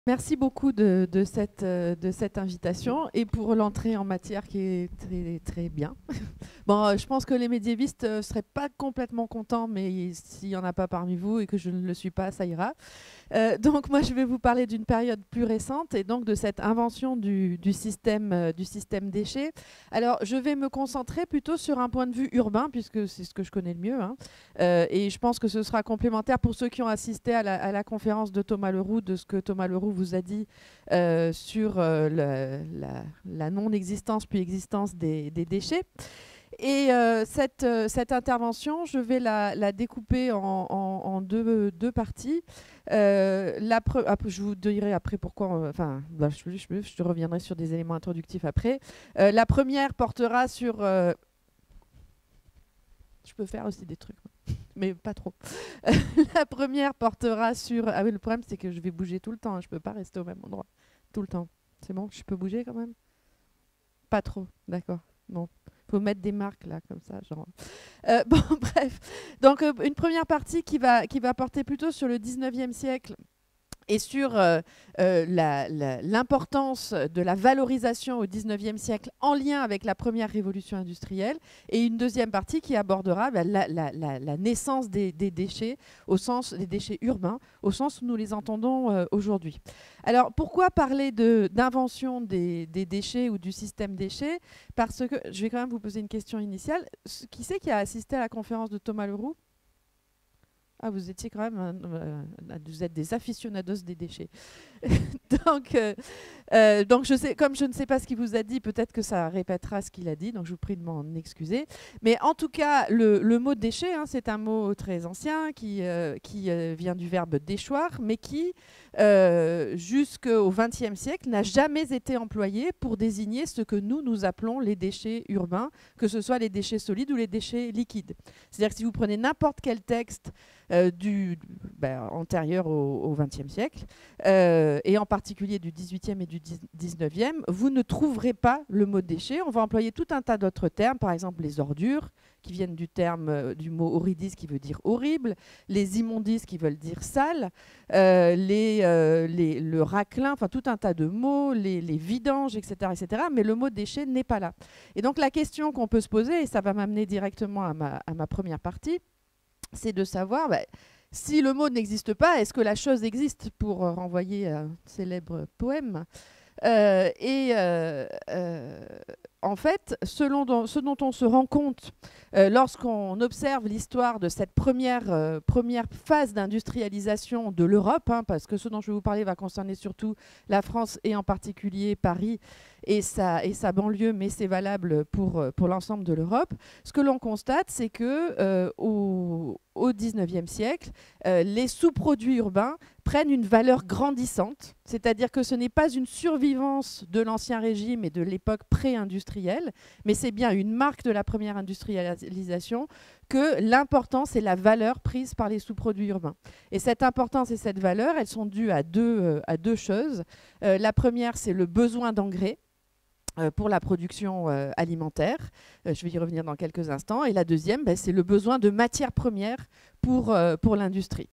Merci beaucoup de cette invitation et pour l'entrée en matière qui est très, très bien. Bon, je pense que les médiévistes ne seraient pas complètement contents, mais s'il n'y en a pas parmi vous et que je ne le suis pas, ça ira. Donc moi, je vais vous parler d'une période plus récente et donc de cette invention du système déchets. Alors, je vais me concentrer plutôt sur un point de vue urbain, puisque c'est ce que je connais le mieux, hein. Et je pense que ce sera complémentaire pour ceux qui ont assisté à la conférence de Thomas Leroux, de ce que Thomas Leroux vous a dit sur la non-existence puis existence des déchets. Et cette intervention, je vais la découper en deux parties. Je vous dirai après pourquoi. Enfin, je reviendrai sur des éléments introductifs après. La première portera sur. Je peux faire aussi des trucs, mais pas trop. La première portera sur. Ah oui, le problème, c'est que je vais bouger tout le temps, hein. Je ne peux pas rester au même endroit tout le temps. C'est bon, je peux bouger quand même? Pas trop, d'accord. Bon. Faut mettre des marques là, comme ça. Genre. Bon, bref. Donc, une première partie qui va porter plutôt sur le 19e siècle et sur l'importance de la valorisation au 19e siècle en lien avec la première révolution industrielle, et une deuxième partie qui abordera la naissance des déchets, au sens des déchets urbains, au sens où nous les entendons aujourd'hui. Alors, pourquoi parler d'invention des déchets ou du système déchets? Parce que, je vais quand même vous poser une question initiale. Qui c'est qui a assisté à la conférence de Thomas Leroux? Ah, vous étiez quand même, vous êtes des aficionados des déchets. Donc je sais, comme je ne sais pas ce qu'il vous a dit, peut-être que ça répétera ce qu'il a dit, donc je vous prie de m'en excuser. Mais en tout cas, le mot déchet, hein, c'est un mot très ancien qui vient du verbe déchoir, mais qui, jusqu'au XXe siècle, n'a jamais été employé pour désigner ce que nous appelons les déchets urbains, que ce soit les déchets solides ou les déchets liquides. C'est-à-dire que si vous prenez n'importe quel texte antérieur au XXe siècle, et en particulier du XVIIIe et du XIXe, vous ne trouverez pas le mot déchet. On va employer tout un tas d'autres termes, par exemple les ordures, qui viennent du mot horridis, qui veut dire horrible, les immondices, qui veulent dire sale, le raclin, enfin tout un tas de mots, les vidanges, etc., etc. Mais le mot déchet n'est pas là. Et donc la question qu'on peut se poser, et ça va m'amener directement à ma première partie, c'est de savoir, si le mot n'existe pas, est-ce que la chose existe, pour renvoyer à un célèbre poème. En fait, ce dont on se rend compte lorsqu'on observe l'histoire de cette première phase d'industrialisation de l'Europe, hein, parce que ce dont je vais vous parler va concerner surtout la France et en particulier Paris et sa banlieue, mais c'est valable pour l'ensemble de l'Europe. Ce que l'on constate, c'est que au XIXe siècle, les sous-produits urbains prennent une valeur grandissante, c'est-à-dire que ce n'est pas une survivance de l'Ancien Régime et de l'époque pré-industrielle, mais c'est bien une marque de la première industrialisation que l'importance et la valeur prise par les sous-produits urbains. Et cette importance et cette valeur, elles sont dues à deux choses. La première, c'est le besoin d'engrais pour la production alimentaire. Je vais y revenir dans quelques instants. Et la deuxième, c'est le besoin de matières premières pour l'industrie.